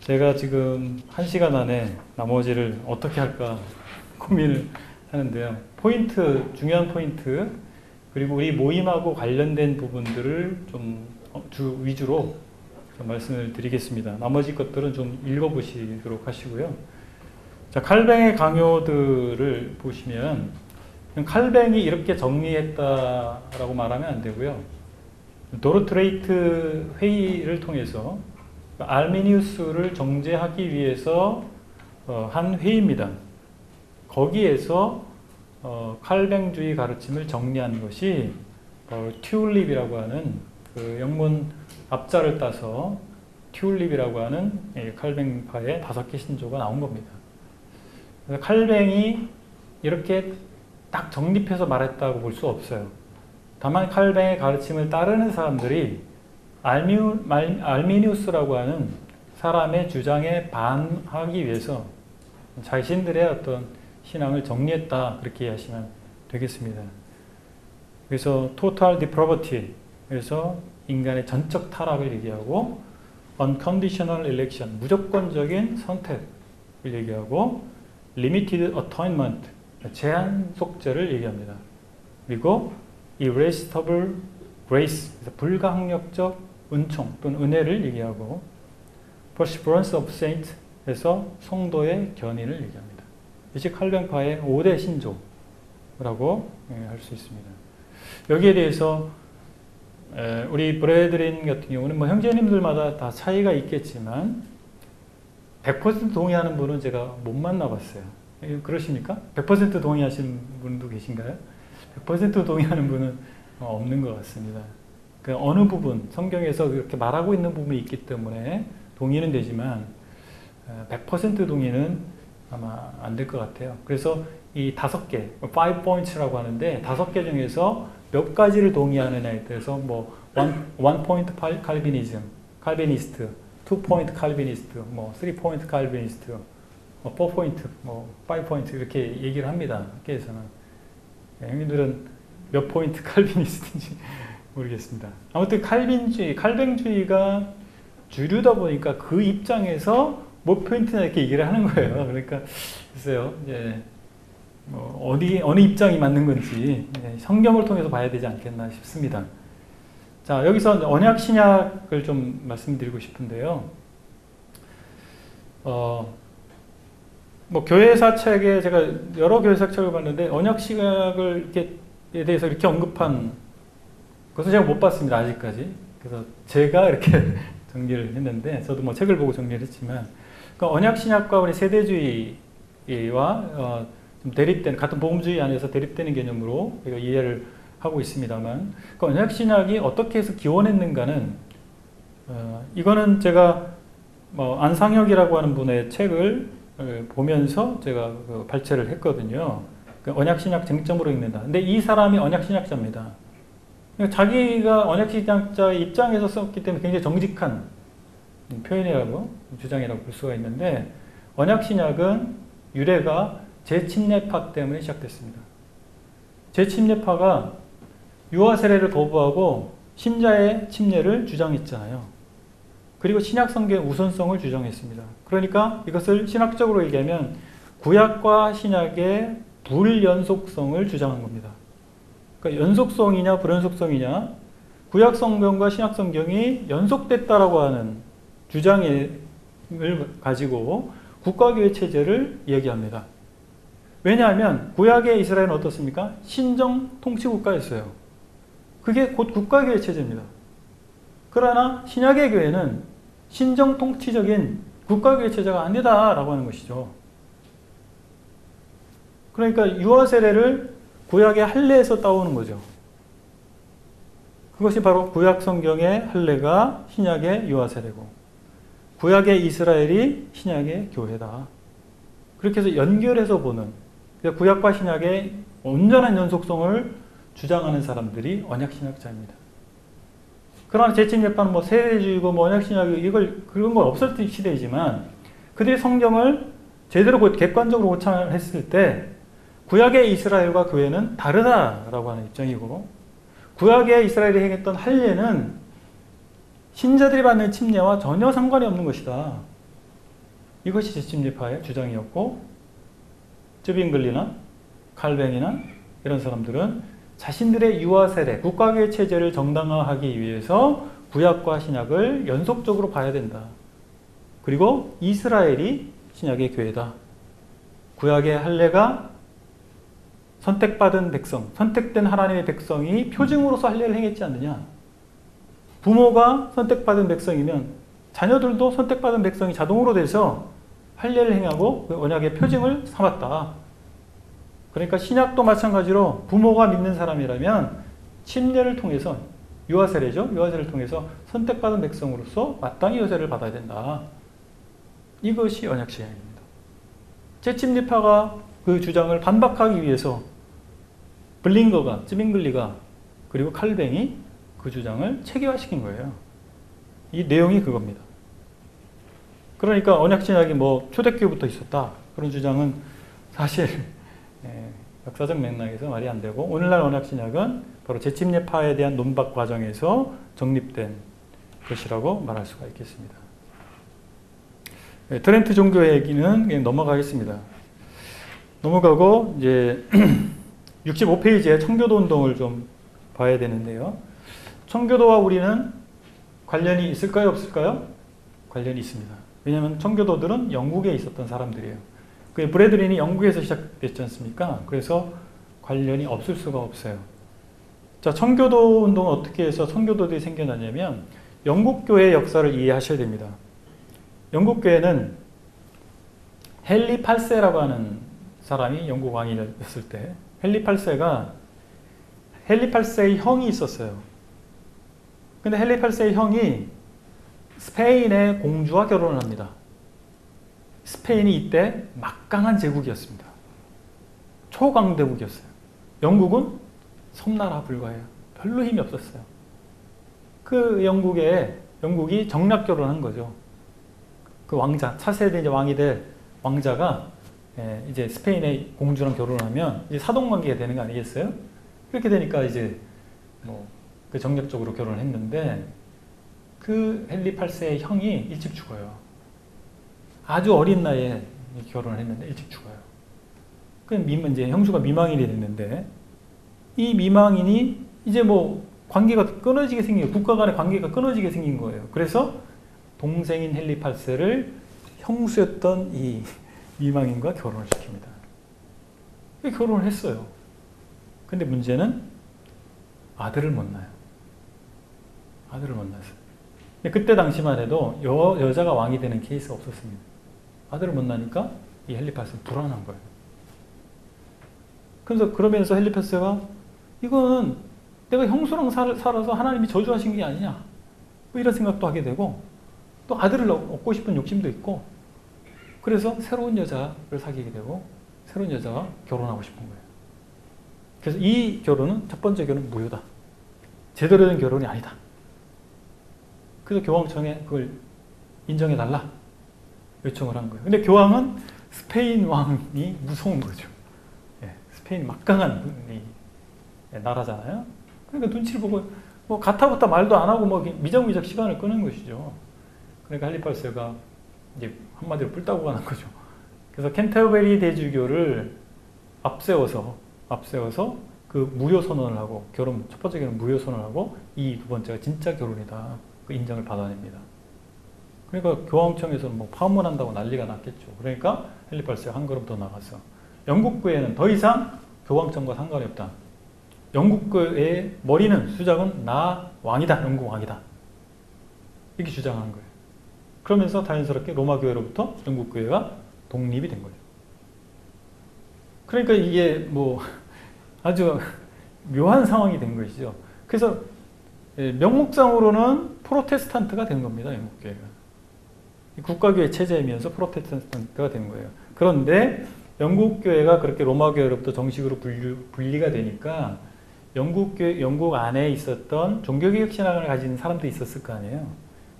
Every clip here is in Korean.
제가 지금 1시간 안에 나머지를 어떻게 할까 고민을 하는데요. 중요한 포인트, 그리고 우리 모임하고 관련된 부분들을 좀 위주로 좀 말씀을 드리겠습니다. 나머지 것들은 좀 읽어보시도록 하시고요. 자, 칼뱅의 강요들을 보시면 칼뱅이 이렇게 정리했다라고 말하면 안 되고요. 도르트레이트 회의를 통해서 알미니우스를 정죄하기 위해서 한 회의입니다. 거기에서 칼뱅주의 가르침을 정리한 것이 튤립이라고 하는 그 영문 앞자를 따서 튤립이라고 하는 칼뱅파의 5개 신조가 나온 겁니다. 칼뱅이 이렇게 딱 정립해서 말했다고 볼 수 없어요. 다만 칼뱅의 가르침을 따르는 사람들이 알미니우스라고 하는 사람의 주장에 반하기 위해서 자신들의 어떤 신앙을 정리했다, 그렇게 이해하시면 되겠습니다. 그래서 total depravity, 그래서 인간의 전적 타락을 얘기하고 unconditional election, 무조건적인 선택을 얘기하고 limited atonement, 제한 속죄를 얘기합니다. 그리고 irresistible grace, 불가항력적 은총 또는 은혜를 얘기하고 perseverance of saint, 해서 성도의 견인을 얘기합니다. 이것이 칼뱅파의 5대 신조라고 할 수 있습니다. 여기에 대해서 우리 브레드린 같은 경우는 뭐 형제님들마다 다 차이가 있겠지만 100% 동의하는 분은 제가 못 만나봤어요. 그러십니까? 100% 동의하시는 분도 계신가요? 100% 동의하는 분은 없는 것 같습니다. 그 어느 부분, 성경에서 그렇게 말하고 있는 부분이 있기 때문에 동의는 되지만 100% 동의는 아마 안 될 것 같아요. 그래서 이 5개, 5 points라고 하는데 5개 중에서 몇 가지를 동의하느냐에 따라서 뭐 1 point 칼비니즘, 칼비니스트, 2 point 칼비니스트, 뭐 3 point 칼비니스트, 4 point, 뭐 5 point 이렇게 얘기를 합니다. 학계에서는. 형님들은 몇 포인트 칼비니스트인지 모르겠습니다. 아무튼 칼뱅주의가 주류다 보니까 그 입장에서 몇 포인트나 이렇게 얘기를 하는 거예요. 그러니까 글쎄요, 이제 뭐 어느 입장이 맞는 건지 성경을 통해서 봐야 되지 않겠나 싶습니다. 자, 여기서 언약 신약을 좀 말씀드리고 싶은데요. 뭐 교회사 책에 제가 여러 교회사 책을 봤는데 언약 신약을 이렇게에 대해서 이렇게 언급한 것은 제가 못 봤습니다, 아직까지. 그래서 제가 이렇게 정리를 했는데, 저도 뭐 책을 보고 정리를 했지만, 그러니까 언약 신약과 우리 세대주의와 좀 대립되는, 같은 복음주의 안에서 대립되는 개념으로 우리가 이해를 하고 있습니다만, 그러니까 언약 신약이 어떻게 해서 기원했는가는 이거는 제가 뭐 안상혁이라고 하는 분의 책을 보면서 제가 발췌를 했거든요. 언약 신약 쟁점으로 읽는다. 근데 이 사람이 언약 신약자입니다. 자기가 언약 신약자의 입장에서 썼기 때문에 굉장히 정직한 표현이라고, 주장이라고 볼 수가 있는데, 언약 신약은 유래가 재침례파 때문에 시작됐습니다. 재침례파가 유아 세례를 거부하고 신자의 침례를 주장했잖아요. 그리고 신약 성경의 우선성을 주장했습니다. 그러니까 이것을 신학적으로 얘기하면 구약과 신약의 불연속성을 주장한 겁니다. 그러니까 연속성이냐 불연속성이냐, 구약 성경과 신약 성경이 연속됐다라고 하는 주장을 가지고 국가교회 체제를 얘기합니다. 왜냐하면 구약의 이스라엘은 어떻습니까? 신정 통치국가였어요. 그게 곧 국가교회 체제입니다. 그러나 신약의 교회는 신정 통치적인 국가교회 체제가 아니다라고 하는 것이죠. 그러니까 유아 세례를 구약의 할례에서 따오는 거죠. 그것이 바로 구약 성경의 할례가 신약의 유아 세례고, 구약의 이스라엘이 신약의 교회다. 그렇게 해서 연결해서 보는, 구약과 신약의 온전한 연속성을 주장하는 사람들이 언약 신약자입니다. 그러나 재침례파는 뭐 세대주의고 뭐 언약 신약 그런 건 없었던 시대이지만, 그들이 성경을 제대로 객관적으로 고찰했을 때 구약의 이스라엘과 교회는 다르다라고 하는 입장이고, 구약의 이스라엘이 행했던 할례는 신자들이 받는 침례와 전혀 상관이 없는 것이다. 이것이 제침리파의 주장이었고, 쯔빙글리나 칼뱅이나 이런 사람들은 자신들의 유아 세례, 국가교회 체제를 정당화하기 위해서 구약과 신약을 연속적으로 봐야 된다. 그리고 이스라엘이 신약의 교회다. 구약의 할례가 선택받은 백성, 선택된 하나님의 백성이 표징으로서 할례를 행했지 않느냐. 부모가 선택받은 백성이면 자녀들도 선택받은 백성이 자동으로 돼서 할례를 행하고 언약의 표징을 삼았다. 그러니까 신약도 마찬가지로 부모가 믿는 사람이라면 침례를 통해서 유아세례죠. 유아세례를 통해서 선택받은 백성으로서 마땅히 유세를 받아야 된다. 이것이 언약신약입니다. 제침리파가 그 주장을 반박하기 위해서 블링거가, 쯔빙글리가 그리고 칼뱅이 그 주장을 체계화시킨 거예요. 이 내용이 그겁니다. 그러니까 언약신약이 뭐 초대교회부터 있었다. 그런 주장은 사실 역사적 맥락에서 말이 안 되고, 오늘날 언약신약은 바로 제침례파에 대한 논박 과정에서 정립된 것이라고 말할 수가 있겠습니다. 트렌트 종교 얘기는 그냥 넘어가겠습니다. 넘어가고 이제 65페이지에 청교도 운동을 좀 봐야 되는데요. 청교도와 우리는 관련이 있을까요? 없을까요? 관련이 있습니다. 왜냐하면 청교도들은 영국에 있었던 사람들이에요. 그 브래들린이 영국에서 시작됐지 않습니까? 그래서 관련이 없을 수가 없어요. 자, 청교도 운동은 어떻게 해서 청교도들이 생겨나냐면 영국 교회의 역사를 이해하셔야 됩니다. 영국 교회는 헨리 8세라고 하는 사람이 영국 왕이었을 때, 헨리 8세의 형이 있었어요. 근데 헨리 8세의 형이 스페인의 공주와 결혼을 합니다. 스페인이 이때 막강한 제국이었습니다. 초강대국이었어요. 영국은 섬나라 불과해요. 별로 힘이 없었어요. 그 영국이 정략 결혼한 거죠. 그 왕자, 차세대 이제 왕이 될 왕자가 이제 스페인의 공주랑 결혼을 하면 이제 사돈관계가 되는 거 아니겠어요? 그렇게 되니까 이제 그 정략적으로 결혼을 했는데, 그 헨리 8세의 형이 일찍 죽어요. 아주 어린 나이에 결혼을 했는데 일찍 죽어요. 이제 형수가 미망인이 됐는데, 이 미망인이 이제 관계가 끊어지게 생긴, 국가 간의 관계가 끊어지게 생긴 거예요. 그래서 동생인 헨리 8세를 형수였던 이 미망인과 결혼을 시킵니다. 결혼을 했어요. 근데 문제는 아들을 못 낳아요. 아들을 못 낳았어요. 그때 당시만 해도 여자가 왕이 되는 케이스가 없었습니다. 아들을 못 낳으니까 이 헨리 8세는 불안한 거예요. 그러면서 헨리 8세가 이거는 내가 형수랑 살아서 하나님이 저주하신 게 아니냐, 이런 생각도 하게 되고, 또 아들을 얻고 싶은 욕심도 있고, 그래서 새로운 여자를 사귀게 되고 새로운 여자와 결혼하고 싶은 거예요. 그래서 이 결혼은, 첫 번째 결혼은 무효다. 제대로 된 결혼이 아니다. 그래서 교황청에 그걸 인정해달라 요청을 한 거예요. 근데 교황은 스페인 왕이 무서운 거죠. 스페인 막강한 나라잖아요. 그러니까 눈치를 보고 가타부타 말도 안 하고 미적미적 시간을 끄는 것이죠. 그러니까 헨리 8세가 이제 한마디로 뿔따고 가는 거죠. 그래서 캔터베리 대주교를 앞세워서 그 무효 선언을 하고, 첫 번째 결혼 무효 선언을 하고, 이 두 번째가 진짜 결혼이다, 그 인정을 받아냅니다. 그러니까 교황청에서는 파문한다고 난리가 났겠죠. 그러니까 헨리 8세가 한 걸음 더 나가서 영국 교회는 더 이상 교황청과 상관이 없다. 영국 교회의 머리는, 수장은 나 왕이다, 영국 왕이다, 이렇게 주장한 거예요. 그러면서 자연스럽게 로마 교회로부터 영국 교회가 독립이 된 거죠. 그러니까 이게 아주 묘한 상황이 된 것이죠. 그래서 명목상으로는 프로테스탄트가 된 겁니다, 영국 교회가. 국가교회 체제이면서 프로테스탄트가 된 거예요. 그런데 영국 교회가 그렇게 로마 교회로부터 정식으로 분리가 되니까 영국 안에 있었던 종교개혁 신앙을 가진 사람들이 있었을 거 아니에요.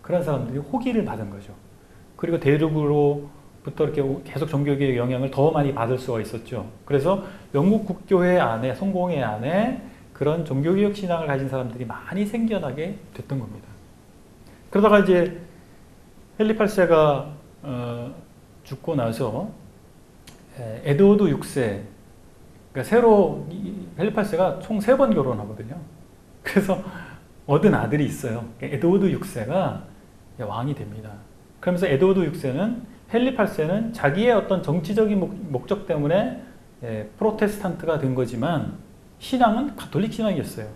그런 사람들이 호기를 받은 거죠. 그리고 대륙으로부터 이렇게 계속 종교개혁 영향을 더 많이 받을 수가 있었죠. 그래서 영국 국교회 안에, 성공회 안에 그런 종교개혁 신앙을 가진 사람들이 많이 생겨나게 됐던 겁니다. 그러다가 이제 헨리 8세가 죽고 나서 에드워드 6세, 그러니까 새로 펠리프 8세가 총 3번 결혼하거든요. 그래서 얻은 아들이 있어요. 에드워드 6세가 왕이 됩니다. 그러면서 에드워드 6세는 펠리프 8세는 자기의 어떤 정치적인 목적 때문에 프로테스탄트가 된 거지만 신앙은 가톨릭 신앙이었어요.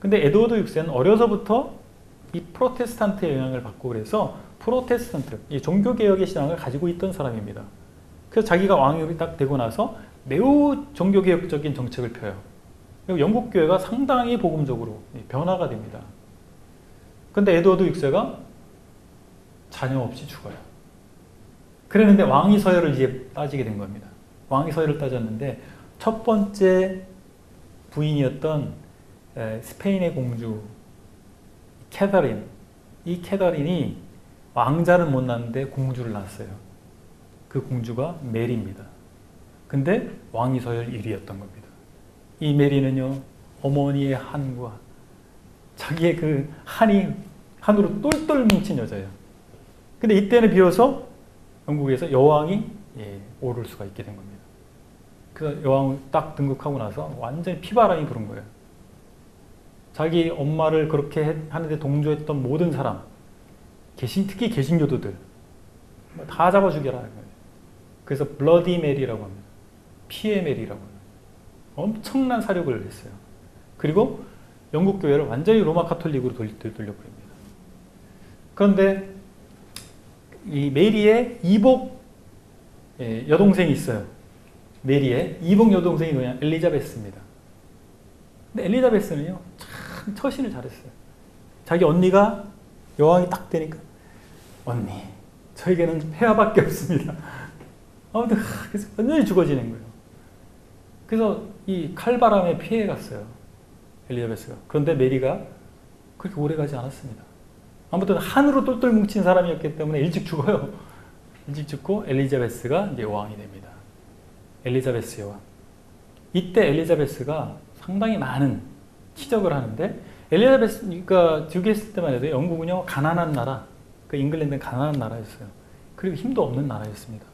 근데 에드워드 6세는 어려서부터 이 프로테스탄트의 영향을 받고 그래서 프로테스탄트, 이 종교개혁의 신앙을 가지고 있던 사람입니다. 그래서 자기가 왕이 딱 되고 나서 매우 종교개혁적인 정책을 펴요. 그리고 영국 교회가 상당히 복음적으로 변화가 됩니다. 근데 에드워드 6세가 자녀 없이 죽어요. 그랬는데 왕위 서열을 이제 따지게 된 겁니다. 왕위 서열을 따졌는데 첫 번째 부인이었던 스페인의 공주 캐서린, 이 캐서린이 왕자는 못 낳았는데 공주를 낳았어요. 그 공주가 메리입니다. 근데 왕위 서열 1위였던 겁니다. 이 메리는요, 어머니의 한과 자기의 그 한으로 똘똘 뭉친 여자예요. 근데 이때는 비로소 영국에서 여왕이 오를 수가 있게 된 겁니다. 그래서 여왕을 딱 등극하고 나서 완전히 피바람이 부른 거예요. 자기 엄마를 그렇게 하는데 동조했던 모든 사람, 특히 개신교도들 다 잡아 죽여라. 그래서 블러디 메리라고 합니다. 피의 메리라고 합니다. 엄청난 사륙을 했어요. 그리고 영국 교회를 완전히 로마 카톨릭으로 돌려버립니다. 그런데 이 메리의 이복 여동생이 있어요. 메리의 이복 여동생이 뭐냐? 엘리자베스입니다. 근데 엘리자베스는요, 참 처신을 잘했어요. 자기 언니가 여왕이 딱 되니까, 언니, 저에게는 폐하밖에 없습니다. 아무튼 그래서 완전히 죽어지는 거예요. 그래서 이 칼바람에 피해 갔어요. 엘리자베스가. 그런데 메리가 그렇게 오래 가지 않았습니다. 아무튼 한으로 똘똘 뭉친 사람이었기 때문에 일찍 죽어요. 일찍 죽고 엘리자베스가 이제 왕이 됩니다. 엘리자베스 여왕. 이때 엘리자베스가 상당히 많은 치적을 하는데, 엘리자베스가 즉위했을 때만 해도 영국은요, 가난한 나라, 그 잉글랜드는 가난한 나라였어요. 그리고 힘도 없는 나라였습니다.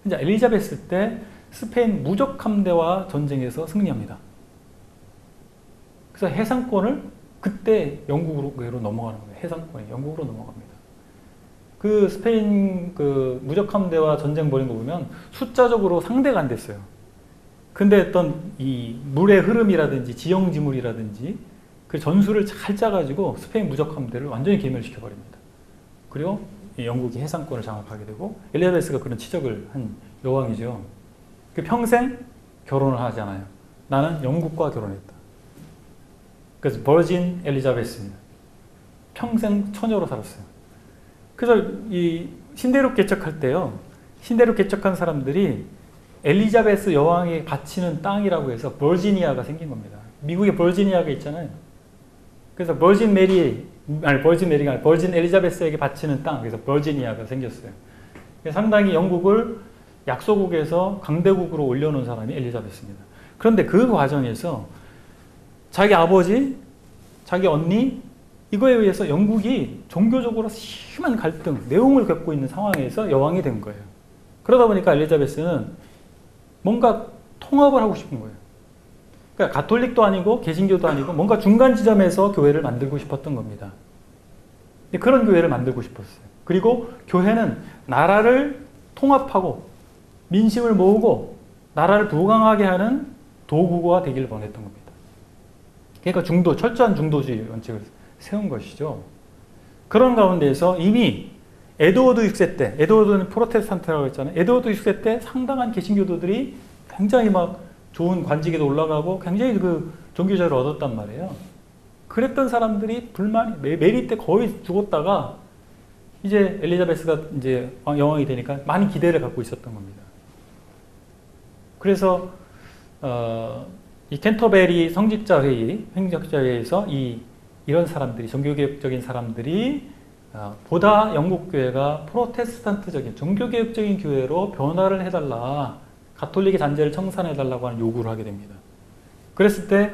이제 엘리자베스 때 스페인 무적 함대와 전쟁에서 승리합니다. 그래서 해상권을 그때 영국으로 넘어가는 거예요. 해상권이 영국으로 넘어갑니다. 그 스페인 그 무적 함대와 전쟁 벌인 거 보면 숫자적으로 상대가 안 됐어요. 근데 어떤 이 물의 흐름이라든지 지형지물이라든지 그 전술을 잘 짜가지고 스페인 무적 함대를 완전히 괴멸시켜 버립니다. 그리고 영국이 해상권을 장악하게 되고, 엘리자베스가 그런 치적을 한 여왕이죠. 그 평생 결혼을 하지 않아요. 나는 영국과 결혼했다. 그래서 버진 엘리자베스입니다. 평생 처녀로 살았어요. 그래서 이 신대륙 개척할 때요, 신대륙 개척한 사람들이 엘리자베스 여왕이 바치는 땅이라고 해서 버지니아가 생긴 겁니다. 미국에 버지니아가 있잖아요. 그래서 버진 엘리자베스에게 바치는 땅, 그래서 버지니아가 생겼어요. 상당히 영국을 약소국에서 강대국으로 올려놓은 사람이 엘리자베스입니다. 그런데 그 과정에서 자기 아버지, 자기 언니, 이거에 의해서 영국이 종교적으로 심한 갈등, 내용을 겪고 있는 상황에서 여왕이 된 거예요. 그러다 보니까 엘리자베스는 뭔가 통합을 하고 싶은 거예요. 그러니까 가톨릭도 아니고 개신교도 아니고 뭔가 중간 지점에서 교회를 만들고 싶었던 겁니다. 그런 교회를 만들고 싶었어요. 그리고 교회는 나라를 통합하고 민심을 모으고 나라를 부강하게 하는 도구가 되길 원했던 겁니다. 그러니까 철저한 중도주의 원칙을 세운 것이죠. 그런 가운데에서 이미 에드워드 6세 때, 에드워드는 프로테스탄트라고 했잖아요. 에드워드 6세 때 상당한 개신교도들이 굉장히 막 좋은 관직에도 올라가고 굉장히 그 종교자를 얻었단 말이에요. 그랬던 사람들이 메리 때 거의 죽었다가 이제 엘리자베스가 이제 여왕이 되니까 많이 기대를 갖고 있었던 겁니다. 그래서 이 캔터베리 성직자회의, 행정자회에서 이런 사람들이, 종교개혁적인 사람들이 보다 영국교회가 프로테스탄트적인 종교개혁적인 교회로 변화를 해달라, 가톨릭의 잔재를 청산해달라고 하는 요구를 하게 됩니다. 그랬을 때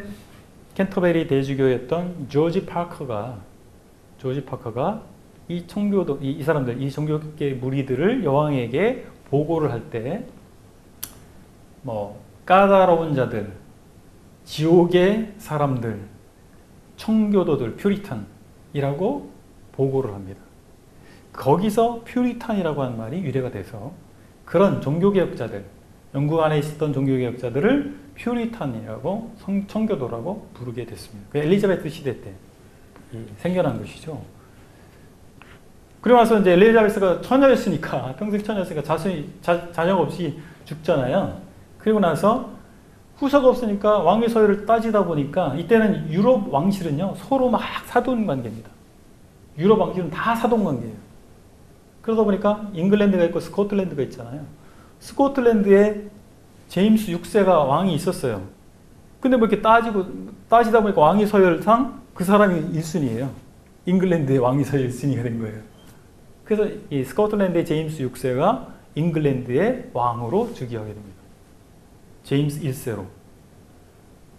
캔터베리 대주교였던 조지 파커가 이 사람들, 이 종교계 무리들을 여왕에게 보고를 할 때 뭐 까다로운 자들, 지옥의 사람들, 청교도들, 퓨리탄이라고 보고를 합니다. 거기서 퓨리탄이라고 하는 말이 유래가 돼서 그런 종교개혁자들, 영국 안에 있었던 종교개혁자들을 퓨리탄이라고 청교도라고 부르게 됐습니다. 그 엘리자베트 시대 때 생겨난 것이죠. 그러고 나서 이제 엘리자베스가 처녀였으니까, 평생 처녀였으니까 자녀가 없이 죽잖아요. 그리고 나서 후사가 없으니까 왕위 서열을 따지다 보니까 이때는 유럽 왕실은요 서로 막 사돈 관계입니다. 유럽 왕실은 다 사돈 관계예요. 그러다 보니까 잉글랜드가 있고 스코틀랜드가 있잖아요. 스코틀랜드에 제임스 6세가 왕이 있었어요. 근데 뭐 이렇게 따지다 보니까 왕위 서열상 그 사람이 1순위예요. 잉글랜드의 왕위 서열 1순위가 된 거예요. 그래서 이 스코틀랜드의 제임스 6세가 잉글랜드의 왕으로 즉위하게 됩니다. 제임스 1세로.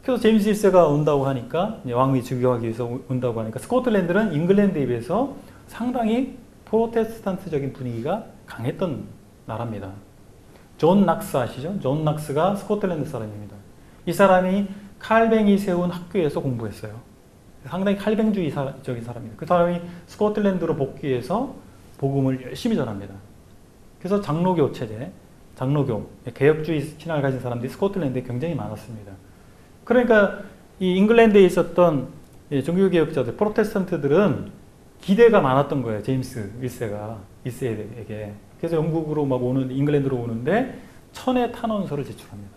그래서 제임스 1세가 온다고 하니까, 왕위 즉위하기 위해서 온다고 하니까 스코틀랜드는 잉글랜드에 비해서 상당히 프로테스탄트적인 분위기가 강했던 나라입니다. 존 낙스 아시죠? 존 낙스가 스코틀랜드 사람입니다. 이 사람이 칼뱅이 세운 학교에서 공부했어요. 상당히 칼뱅주의적인 사람입니다. 그 사람이 스코틀랜드로 복귀해서 복음을 열심히 전합니다. 그래서 장로교 체제, 장로교, 개혁주의 신앙을 가진 사람들이 스코틀랜드에 굉장히 많았습니다. 그러니까 이 잉글랜드에 있었던 종교개혁자들, 프로테스탄트들은 기대가 많았던 거예요. 제임스 1세에게. 그래서 영국으로 막 잉글랜드로 오는데 천의 탄원서를 제출합니다.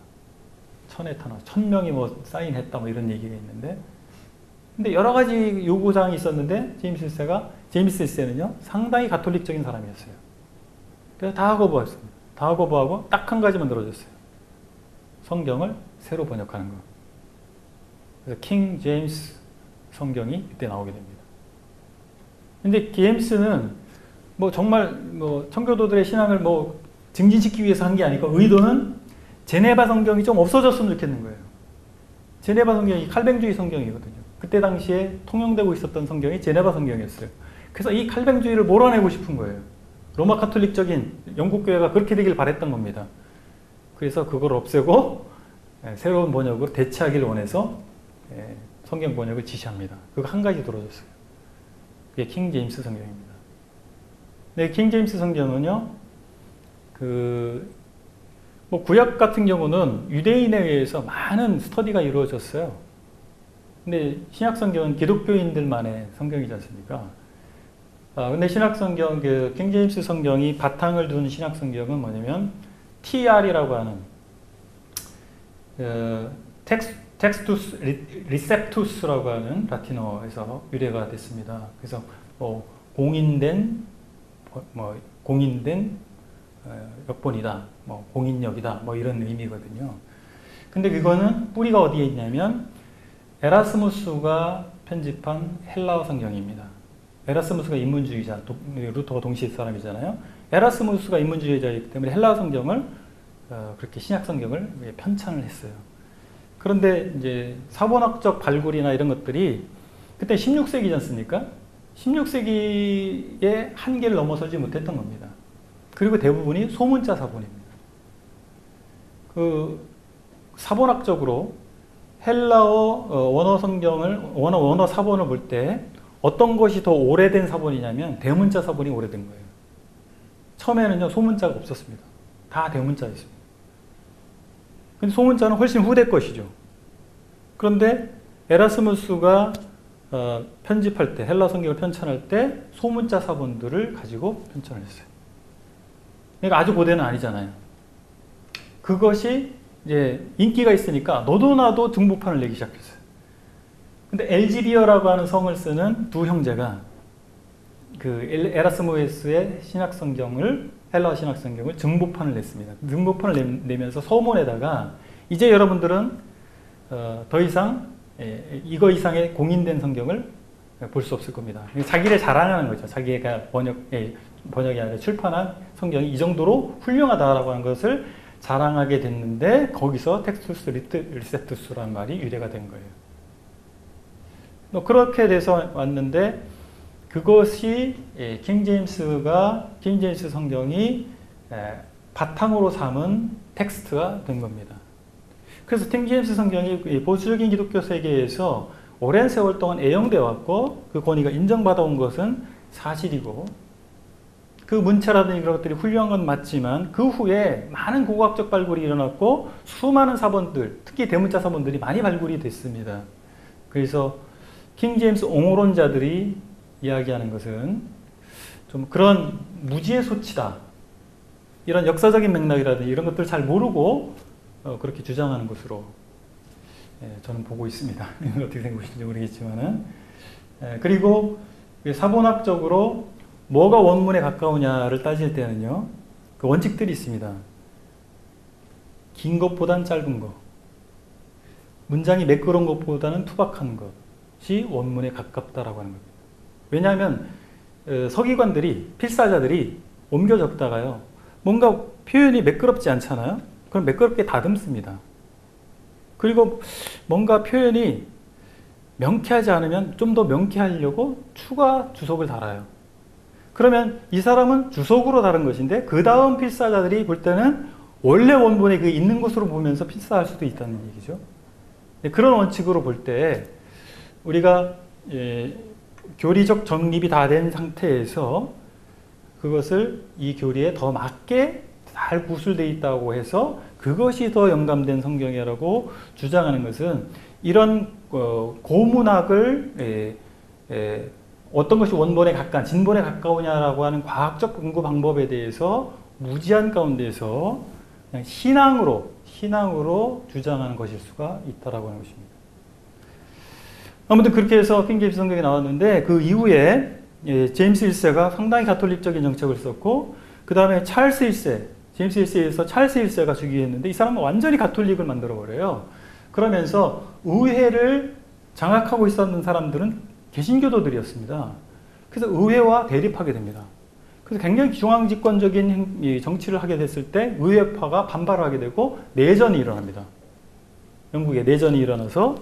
천의 탄원, 1000명이 뭐 사인했다 뭐 이런 얘기가 있는데, 근데 여러 가지 요구사항이 있었는데 제임스 1세는요 상당히 가톨릭적인 사람이었어요. 그래서 다 거부했습니다. 다 거부하고 딱 한 가지만 들어줬어요. 성경을 새로 번역하는 거. 그래서 킹 제임스 성경이 이때 나오게 됩니다. 근데 제임스는 뭐 정말 뭐 청교도들의 신앙을 뭐 증진시키기 위해서 한 게 아니고 의도는 제네바 성경이 좀 없어졌으면 좋겠는 거예요. 제네바 성경이 칼뱅주의 성경이거든요. 그때 당시에 통용되고 있었던 성경이 제네바 성경이었어요. 그래서 이 칼뱅주의를 몰아내고 싶은 거예요. 로마 카톨릭적인 영국 교회가 그렇게 되길 바랬던 겁니다. 그래서 그걸 없애고 새로운 번역으로 대체하기를 원해서 성경 번역을 지시합니다. 그거 한 가지 들어줬어요. 그게 킹 제임스 성경입니다. 네, 킹 제임스 성경은요, 뭐 구약 같은 경우는 유대인에 의해서 많은 스터디가 이루어졌어요. 근데 신약 성경은 기독교인들만의 성경이지 않습니까? 근데 신약 성경, 킹 제임스 성경이 바탕을 둔 신약 성경은 뭐냐면 TR이라고 하는 텍스투스 리셉투스라고 하는 라틴어에서 유래가 됐습니다. 그래서 공인된 역본이다, 공인력이다, 이런 의미거든요. 근데 그거는 뿌리가 어디에 있냐면 에라스무스가 편집한 헬라어 성경입니다. 에라스무스가 인문주의자, 루터가 동시에 사람이잖아요. 에라스무스가 인문주의자이기 때문에 헬라어 성경을 그렇게 신약 성경을 편찬을 했어요. 그런데 이제 사본학적 발굴이나 이런 것들이 그때 16세기지 않습니까? 16세기의 한계를 넘어서지 못했던 겁니다. 그리고 대부분이 소문자 사본입니다. 사본학적으로 헬라어 원어 성경을, 원어 사본을 볼 때 어떤 것이 더 오래된 사본이냐면 대문자 사본이 오래된 거예요. 처음에는요, 소문자가 없었습니다. 다 대문자였습니다. 근데 소문자는 훨씬 후대 것이죠. 그런데 에라스무스가 편집할 때, 헬라 성경을 편찬할 때 소문자 사본들을 가지고 편찬을 했어요. 그러니까 아주 고대는 아니잖아요. 그것이 이제 인기가 있으니까 너도 나도 등보판을 내기 시작했어요. 근데 엘지비어라고 하는 성을 쓰는 두 형제가 에라스무스의 신약성경을, 헬라어 신약성경을 등보판을 냈습니다. 등보판을 내면서 서문에다가 이제 여러분들은 더 이상 이거 이상의 공인된 성경을 볼 수 없을 겁니다. 자기를 자랑하는 거죠. 자기가 번역이 아니라 출판한 성경이 이 정도로 훌륭하다라고 하는 것을 자랑하게 됐는데 거기서 텍스투스 리셉투스라는 말이 유래가 된 거예요. 그렇게 돼서 왔는데 그것이 킹 제임스 성경이 바탕으로 삼은 텍스트가 된 겁니다. 그래서 킹제임스 성경이 보수적인 기독교 세계에서 오랜 세월 동안 애용되어 왔고 그 권위가 인정받아온 것은 사실이고 그 문체라든지 그런 것들이 훌륭한 건 맞지만 그 후에 많은 고고학적 발굴이 일어났고 수많은 사본들, 특히 대문자 사본들이 많이 발굴이 됐습니다. 그래서 킹제임스 옹호론자들이 이야기하는 것은 좀 그런 무지의 소치다. 이런 역사적인 맥락이라든지 이런 것들을 잘 모르고 그렇게 주장하는 것으로 저는 보고 있습니다. 어떻게 생각하시는지 모르겠지만은. 그리고 사본학적으로 뭐가 원문에 가까우냐를 따질 때는요, 그 원칙들이 있습니다. 긴 것보단 짧은 것, 문장이 매끄러운 것보다는 투박한 것이 원문에 가깝다라고 하는 겁니다. 왜냐하면 서기관들이, 필사자들이 옮겨 적다가요, 뭔가 표현이 매끄럽지 않잖아요? 그럼 매끄럽게 다듬습니다. 그리고 뭔가 표현이 명쾌하지 않으면 좀 더 명쾌하려고 추가 주석을 달아요. 그러면 이 사람은 주석으로 다른 것인데 그 다음 필사자들이 볼 때는 원래 원본에 그 있는 것으로 보면서 필사할 수도 있다는 얘기죠. 그런 원칙으로 볼 때 우리가 교리적 정립이 다 된 상태에서 그것을 이 교리에 더 맞게 잘 구술되어 있다고 해서 그것이 더 영감된 성경이라고 주장하는 것은 이런 고문학을 어떤 것이 원본에 가까운, 진본에 가까우냐라고 하는 과학적 근거 방법에 대해서 무지한 가운데서 그냥 신앙으로 주장하는 것일 수가 있다라고 하는 것입니다. 아무튼 그렇게 해서 킹제임스 성경이 나왔는데 그 이후에 제임스 1세가 상당히 가톨릭적인 정책을 썼고 그 다음에 찰스 1세, 제임스 1세에서 찰스 1세가 즉위했는데 이 사람은 완전히 가톨릭을 만들어버려요. 그러면서 의회를 장악하고 있었던 사람들은 개신교도들이었습니다. 그래서 의회와 대립하게 됩니다. 그래서 굉장히 중앙집권적인 정치를 하게 됐을 때 의회파가 반발을 하게 되고 내전이 일어납니다. 영국에 내전이 일어나서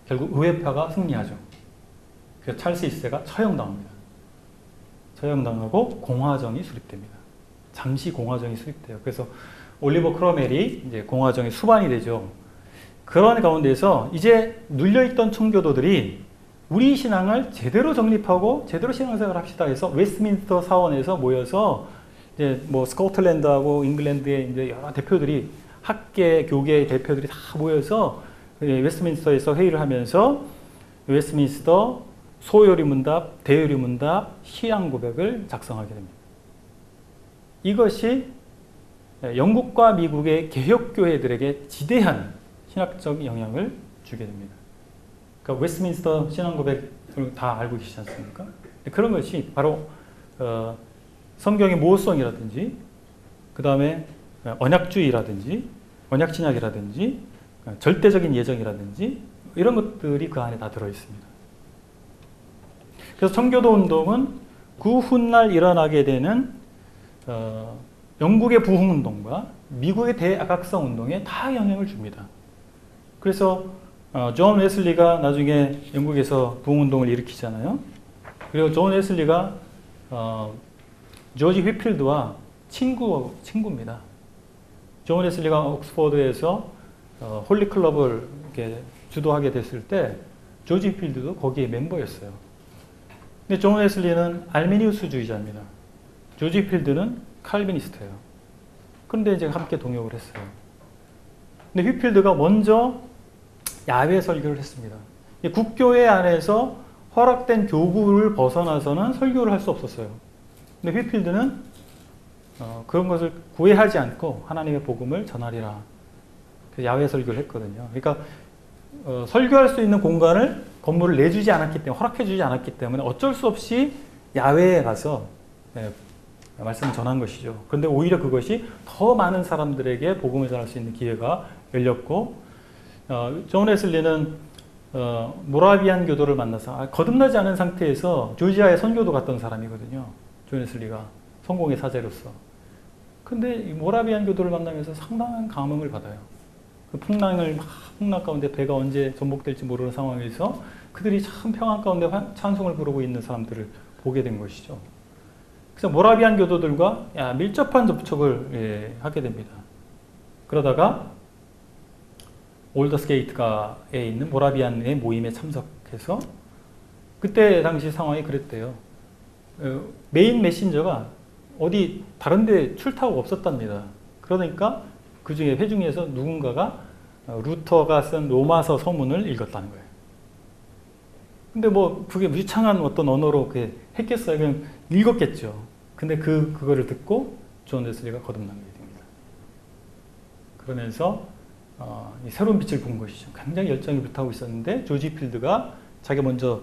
결국 의회파가 승리하죠. 그래서 찰스 1세가 처형당합니다. 처형당하고 공화정이 수립됩니다. 잠시 공화정이 수립돼요. 그래서 올리버 크로멜이 이제 공화정의 수반이 되죠. 그런 가운데서 이제 눌려있던 청교도들이 우리 신앙을 제대로 정립하고 제대로 신앙생활을 합시다 해서 웨스트민스터 사원에서 모여서 이제 뭐 스코틀랜드하고 잉글랜드의 이제 여러 대표들이 학계, 교계 대표들이 다 모여서 웨스트민스터에서 회의를 하면서 웨스트민스터 소요리문답, 대요리문답, 시향고백을 작성하게 됩니다. 이것이 영국과 미국의 개혁교회들에게 지대한 신학적 영향을 주게 됩니다. 그러니까 웨스트민스터 신앙고백을 다 알고 계시지 않습니까? 그런 것이 바로 성경의 모호성이라든지 그 다음에 언약주의라든지 언약신약이라든지 절대적인 예정이라든지 이런 것들이 그 안에 다 들어있습니다. 그래서 청교도 운동은 그 훗날 일어나게 되는 영국의 부흥운동과 미국의 대악학성 운동에 다 영향을 줍니다. 그래서 존 웨슬리가 나중에 영국에서 부흥운동을 일으키잖아요. 그리고 존 웨슬리가 조지 휘필드와 친구입니다. 존 웨슬리가 옥스퍼드에서 홀리클럽을 이렇게 주도하게 됐을 때 조지 휘필드도 거기에 멤버였어요. 근데 존 웨슬리는 알미니우스주의자입니다. 조지 휘필드는 칼비니스트예요. 그런데 이제 함께 동역을 했어요. 근데 휘필드가 먼저 야외 설교를 했습니다. 국교회 안에서 허락된 교구를 벗어나서는 설교를 할 수 없었어요. 근데 휘필드는 그런 것을 구애하지 않고 하나님의 복음을 전하리라. 야외 설교를 했거든요. 그러니까 설교할 수 있는 공간을 건물을 내주지 않았기 때문에 허락해주지 않았기 때문에 어쩔 수 없이 야외에 가서 말씀을 전한 것이죠. 그런데 오히려 그것이 더 많은 사람들에게 복음을 전할 수 있는 기회가 열렸고 존 웨슬리는 모라비안 교도를 만나서 거듭나지 않은 상태에서 조지아에 선교도 갔던 사람이거든요. 존 웨슬리가 성공의 사제로서. 근데 이 모라비안 교도를 만나면서 상당한 감흥을 받아요. 그 풍랑 가운데 배가 언제 전복될지 모르는 상황에서 그들이 참 평안 가운데 찬송을 부르고 있는 사람들을 보게 된 것이죠. 그래서 모라비안 교도들과 밀접한 접촉을 하게 됩니다. 그러다가 올더스게이트가에 있는 모라비안의 모임에 참석해서 그때 당시 상황이 그랬대요. 메인 메신저가 어디 다른 데 출타가 없었답니다. 그러니까 그 중에 회중에서 누군가가 루터가 쓴 로마서 서문을 읽었다는 거예요. 근데 뭐 그게 유창한 어떤 언어로 그게 했겠어요. 그냥 읽었겠죠. 근데 그거를 듣고 존 웨슬리가 거듭나게 됩니다. 그러면서 이 새로운 빛을 본 것이죠. 굉장히 열정이 불타고 있었는데 조지 필드가 자기가 먼저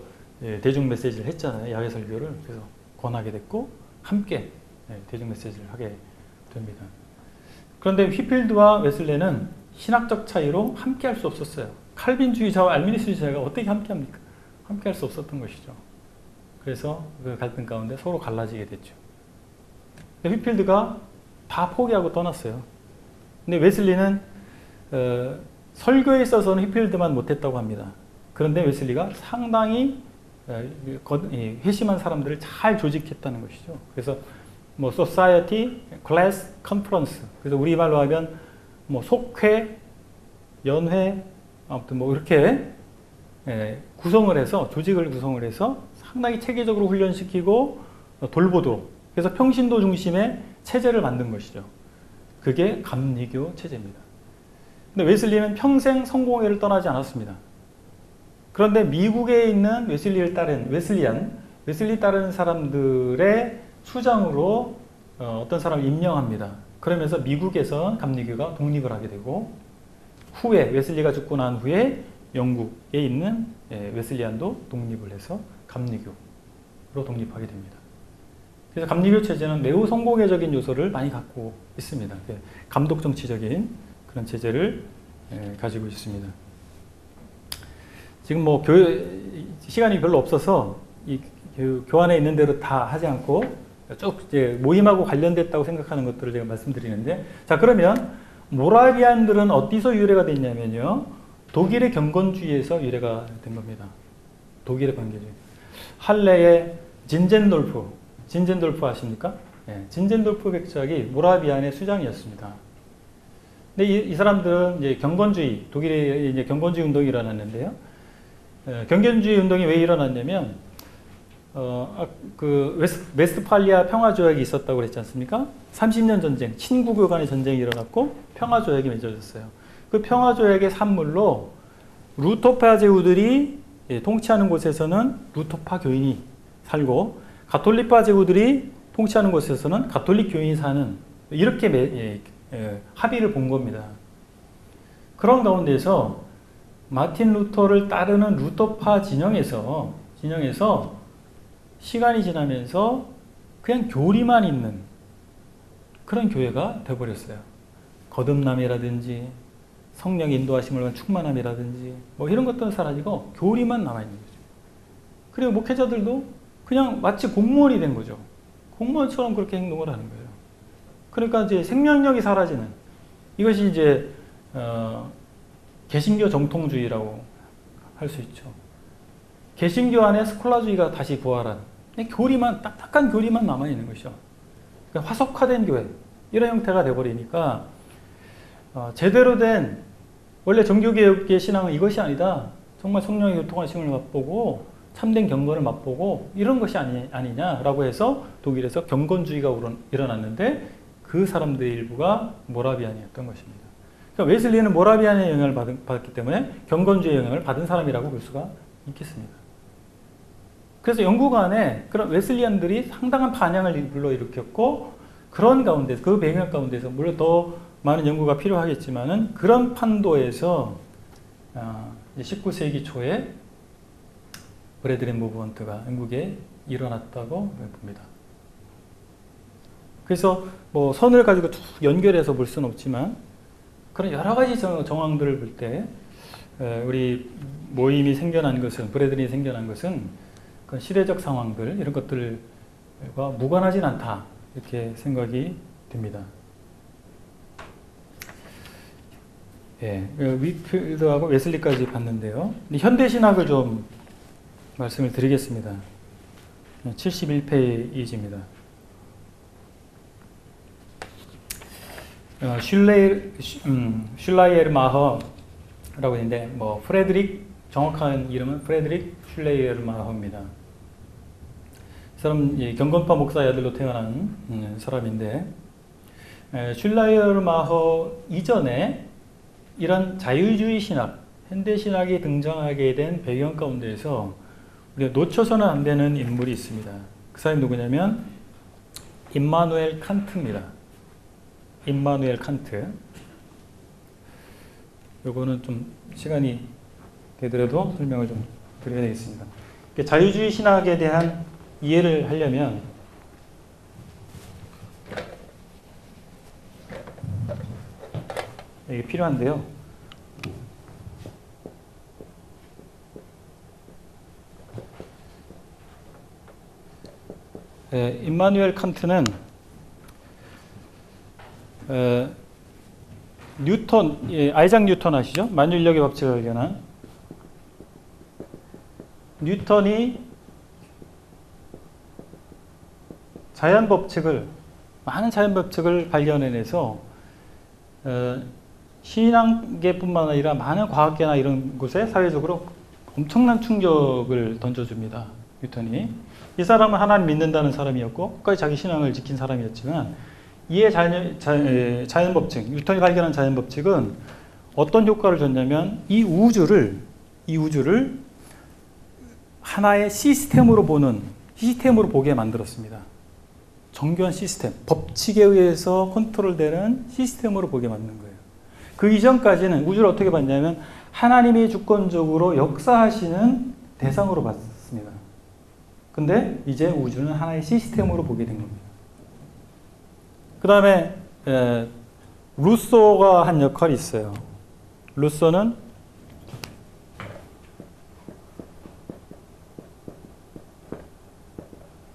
대중 메시지를 했잖아요. 야외 설교를. 그래서 권하게 됐고 함께 대중 메시지를 하게 됩니다. 그런데 휘필드와 웨슬레는 신학적 차이로 함께 할 수 없었어요. 칼빈주의자와 알미니스주의자가 어떻게 함께 합니까? 함께 할 수 없었던 것이죠. 그래서 그 갈등 가운데 서로 갈라지게 됐죠. 휘필드가 다 포기하고 떠났어요. 근데 웨슬리는 설교에 있어서는 휘필드만 못했다고 합니다. 그런데 웨슬리가 상당히 회심한 사람들을 잘 조직했다는 것이죠. 그래서 뭐 society, class, conference. 그래서 우리말로 하면 뭐 속회, 연회, 아무튼 뭐 이렇게 구성을 해서 조직을 구성을 해서 상당히 체계적으로 훈련시키고 돌보도록. 그래서 평신도 중심의 체제를 만든 것이죠. 그게 감리교 체제입니다. 근데 웨슬리는 평생 성공회를 떠나지 않았습니다. 그런데 미국에 있는 웨슬리를 따른 웨슬리 따르는 사람들의 수장으로 어떤 사람을 임명합니다. 그러면서 미국에선 감리교가 독립을 하게 되고 후에 웨슬리가 죽고 난 후에 영국에 있는 웨슬리안도 독립을 해서 감리교로 독립하게 됩니다. 그래서 감리교 체제는 매우 성공회적인 요소를 많이 갖고 있습니다. 감독 정치적인 그런 체제를 가지고 있습니다. 지금 뭐 시간이 별로 없어서 이 교환에 있는 대로 다 하지 않고 쭉 이제 모임하고 관련됐다고 생각하는 것들을 제가 말씀드리는데, 자 그러면 모라비안들은 어디서 유래가 됐냐면요, 독일의 경건주의에서 유래가 된 겁니다. 독일의 경건주의. 할레의 진젠돌프 아십니까? 진젠돌프 백작이 모라비안의 수장이었습니다. 근데 이 사람들은 이제 경건주의, 독일에 이제 경건주의 운동이 일어났는데요. 경건주의 운동이 왜 일어났냐면, 그 웨스트팔리아 평화조약이 있었다고 그랬지 않습니까? 30년 전쟁, 친구교 간의 전쟁이 일어났고 평화조약이 맺어졌어요. 그 평화조약의 산물로 루터파 제후들이 통치하는 곳에서는 루터파 교인이 살고 가톨릭파 제후들이 통치하는 곳에서는 가톨릭 교인이 사는, 이렇게 합의를 본 겁니다. 그런 가운데서 마틴 루터를 따르는 루터파 진영에서 시간이 지나면서 그냥 교리만 있는 그런 교회가 되어버렸어요. 거듭남이라든지 성령 인도하심을 위한 충만함이라든지 뭐 이런 것들은 사라지고 교리만 남아있는 거죠. 그리고 목회자들도 그냥 마치 공무원이 된 거죠. 공무원처럼 그렇게 행동을 하는 거예요. 그러니까 이제 생명력이 사라지는, 이것이 이제 개신교 정통주의라고 할 수 있죠. 개신교 안에 스콜라주의가 다시 부활한, 교리만, 딱딱한 교리만 남아있는 것이죠. 그러니까 화석화된 교회, 이런 형태가 돼버리니까 제대로 된 원래 종교개혁의 신앙은 이것이 아니다. 정말 성령의 교통하심을 맛보고 참된 경건을 맛보고 이런 것이 아니냐라고 해서 독일에서 경건주의가 일어났는데 그 사람들의 일부가 모라비안이었던 것입니다. 그러니까 웨슬리는 모라비안의 영향을 받았기 때문에 경건주의의 영향을 받은 사람이라고 볼 수가 있겠습니다. 그래서 영국 안에 그런 웨슬리안들이 상당한 반향을 불러일으켰고, 그런 가운데, 그 배경 가운데서 물론 더 많은 연구가 필요하겠지만은 그런 판도에서 19세기 초에 브래드리 무브먼트가 영국에 일어났다고 봅니다. 그래서 뭐 선을 가지고 쭉 연결해서 볼 수는 없지만 그런 여러 가지 정황들을 볼 때 우리 모임이 생겨난 것은, 브래드린이 생겨난 것은 그 시대적 상황들, 이런 것들과 무관하진 않다, 이렇게 생각이 듭니다. 휘필드하고 웨슬리까지 봤는데요. 현대신학을 좀 말씀을 드리겠습니다. 71페이지입니다. 슐라이에르마허라고 있는데 뭐 정확한 이름은 프레드릭 슐라이에르마허입니다. 이 사람 경건파 목사의 아들로 태어난 사람인데 슐라이에르마허 이전에 이런 자유주의 신학, 현대 신학이 등장하게 된 배경 가운데에서 우리가 놓쳐서는 안 되는 인물이 있습니다. 그 사람이 누구냐면 임마누엘 칸트입니다. 임마누엘 칸트. 요거는 좀 시간이 되더라도 설명을 좀 드려야 되겠습니다. 자유주의 신학에 대한 이해를 하려면 이게 필요한데요. 임마누엘 칸트는 뉴턴, 아이작 뉴턴 아시죠? 만유인력의 법칙을 발견한 뉴턴이 많은 자연 법칙을 발견해내서 신앙계뿐만 아니라 많은 과학계나 이런 곳에 사회적으로 엄청난 충격을 던져줍니다. 뉴턴이. 이 사람은 하나님 믿는다는 사람이었고 끝까지 자기 신앙을 지킨 사람이었지만 이에 자연 법칙, 뉴턴이 발견한 자연 법칙은 어떤 효과를 줬냐면 이 우주를 하나의 시스템으로 보게 만들었습니다. 정교한 시스템, 법칙에 의해서 컨트롤되는 시스템으로 보게 만든 거예요. 그 이전까지는 우주를 어떻게 봤냐면 하나님이 주권적으로 역사하시는 대상으로 봤습니다. 근데 이제 우주는 하나의 시스템으로 보게 된 겁니다. 그 다음에 루소가 한 역할이 있어요. 루소는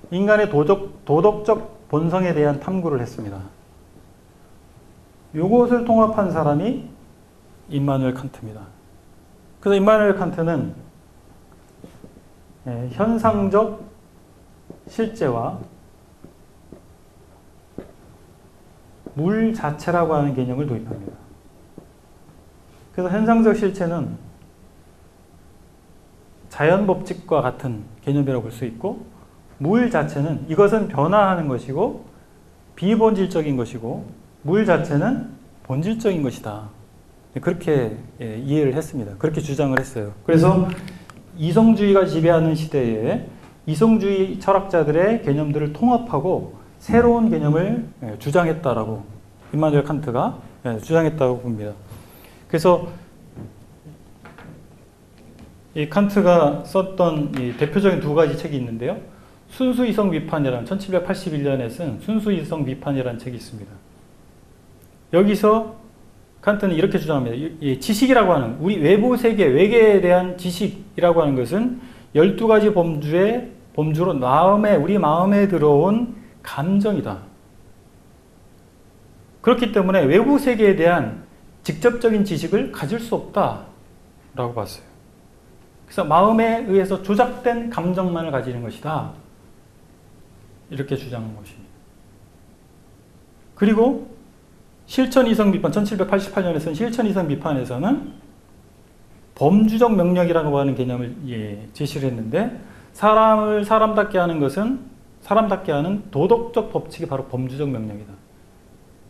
인간의 도덕적 본성에 대한 탐구를 했습니다. 이것을 통합한 사람이 임마누엘 칸트입니다. 그래서 임마누엘 칸트는 현상적 실제와 물 자체라고 하는 개념을 도입합니다. 그래서 현상적 실체는 자연 법칙과 같은 개념이라고 볼 수 있고 물 자체는 이것은 변화하는 것이고 비본질적인 것이고 물 자체는 본질적인 것이다. 그렇게 이해를 했습니다. 그렇게 주장을 했어요. 그래서 이성주의가 지배하는 시대에 이성주의 철학자들의 개념들을 통합하고 새로운 개념을 주장했다라고 임마누엘 칸트가 주장했다고 봅니다. 그래서 이 칸트가 썼던 이 대표적인 두 가지 책이 있는데요. 순수이성 비판이라는 1781년에 쓴 순수이성 비판이라는 책이 있습니다. 여기서 칸트는 이렇게 주장합니다. 이 지식이라고 하는 우리 외부 세계, 외계에 대한 지식이라고 하는 것은 12가지 범주로 우리 마음에 들어온 감정이다. 그렇기 때문에 외부 세계에 대한 직접적인 지식을 가질 수 없다라고 봤어요. 그래서 마음에 의해서 조작된 감정만을 가지는 것이다. 이렇게 주장한 것입니다. 그리고 실천이성 비판, 1788년에 쓴 실천이성 비판에서는 범주적 명령이라고 하는 개념을 제시를 했는데 사람을 사람답게 하는 것은 사람답게 하는 도덕적 법칙이 바로 범주적 명령이다.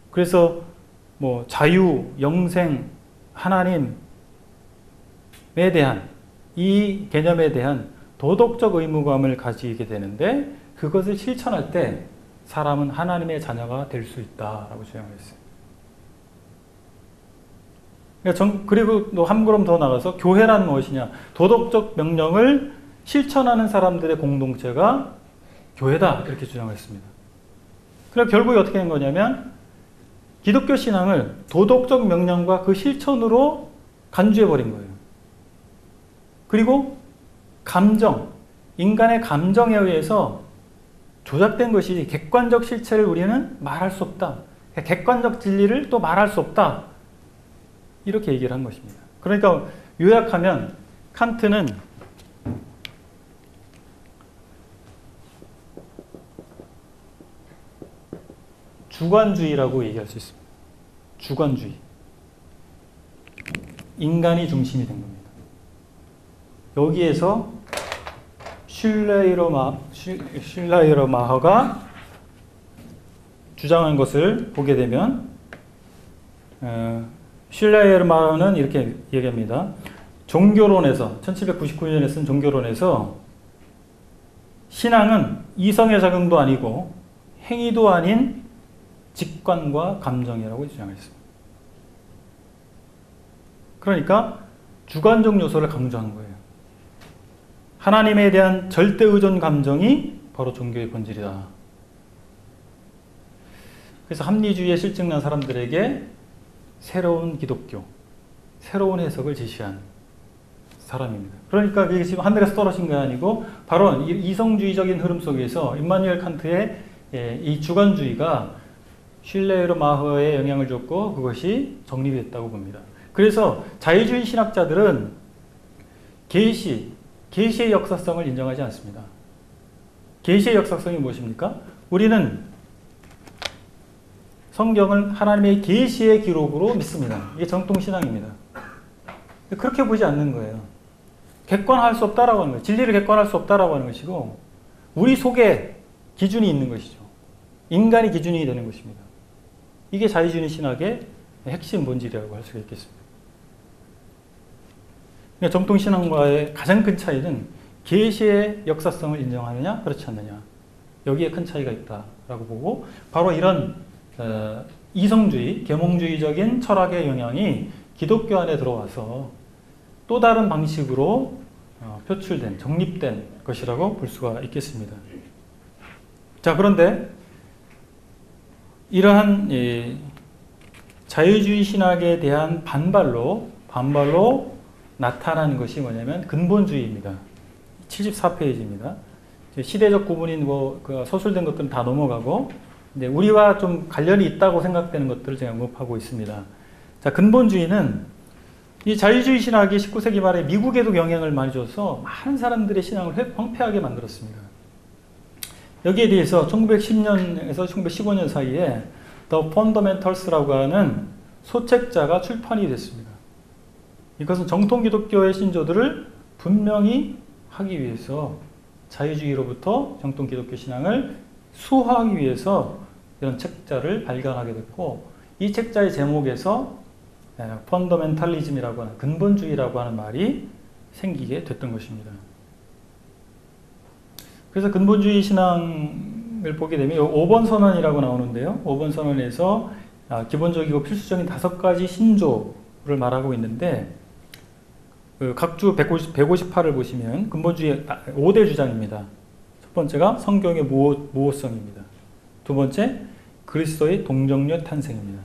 그래서 뭐 자유, 영생, 하나님에 대한 이 개념에 대한 도덕적 의무감을 가지게 되는데 그것을 실천할 때 사람은 하나님의 자녀가 될 수 있다라고 주장했어요. 그리고 또 한 걸음 더 나가서 교회란 무엇이냐? 도덕적 명령을 실천하는 사람들의 공동체가 교회다 이렇게 주장했습니다. 그래서 결국에 어떻게 된 거냐면 기독교 신앙을 도덕적 명령과 그 실천으로 간주해버린 거예요. 그리고 인간의 감정에 의해서 조작된 것이 객관적 실체를 우리는 말할 수 없다. 객관적 진리를 또 말할 수 없다. 이렇게 얘기를 한 것입니다. 그러니까 요약하면 칸트는 주관주의라고 얘기할 수 있습니다. 주관주의. 인간이 중심이 된 겁니다. 여기에서 슐라이러마허가 주장한 것을 보게 되면 슐라이러마허는 이렇게 얘기합니다. 종교론에서 1799년에 쓴 종교론에서 신앙은 이성의 작용도 아니고 행위도 아닌 직관과 감정이라고 주장했습니다. 그러니까 주관적 요소를 강조한 거예요. 하나님에 대한 절대 의존 감정이 바로 종교의 본질이다. 그래서 합리주의에 실증난 사람들에게 새로운 기독교, 새로운 해석을 제시한 사람입니다. 그러니까 그게 지금 하늘에서 떨어진 게 아니고 바로 이성주의적인 흐름 속에서 임마누엘 칸트의 이 주관주의가 슐레이러마허에 영향을 줬고 그것이 정립됐다고 봅니다. 그래서 자유주의 신학자들은 계시의 역사성을 인정하지 않습니다. 계시의 역사성이 무엇입니까? 우리는 성경을 하나님의 계시의 기록으로 믿습니다. 이게 정통신앙입니다. 그렇게 보지 않는 거예요. 객관할 수 없다라고 하는 거예요. 진리를 객관할 수 없다라고 하는 것이고 우리 속에 기준이 있는 것이죠. 인간이 기준이 되는 것입니다. 이게 자유주의 신학의 핵심 본질이라고 할 수가 있겠습니다. 정통신앙과의 가장 큰 차이는 계시의 역사성을 인정하느냐 그렇지 않느냐 여기에 큰 차이가 있다라고 보고 바로 이런 이성주의, 계몽주의적인 철학의 영향이 기독교 안에 들어와서 또 다른 방식으로 표출된, 정립된 것이라고 볼 수가 있겠습니다. 자, 그런데 이러한 자유주의 신학에 대한 반발로 나타나는 것이 뭐냐면 근본주의입니다. 74페이지입니다. 시대적 구분인 서술된 것들은 다 넘어가고 우리와 좀 관련이 있다고 생각되는 것들을 제가 언급하고 있습니다. 자, 근본주의는 이 자유주의 신학이 19세기 말에 미국에도 영향을 많이 줘서 많은 사람들의 신앙을 황폐하게 만들었습니다. 여기에 대해서 1910년에서 1915년 사이에 The Fundamentals라고 하는 소책자가 출판이 됐습니다. 이것은 정통 기독교의 신조들을 분명히 하기 위해서 자유주의로부터 정통 기독교 신앙을 수호하기 위해서 이런 책자를 발간하게 됐고 이 책자의 제목에서 펀더멘탈리즘이라고 하는 근본주의라고 하는 말이 생기게 됐던 것입니다. 그래서 근본주의 신앙을 보게 되면 5번 선언이라고 나오는데요. 5번 선언에서 기본적이고 필수적인 5가지 신조를 말하고 있는데 각주 158을 보시면 근본주의 5대 주장입니다. 첫 번째가 성경의 무호성입니다. 두 번째, 그리스도의 동정녀 탄생입니다.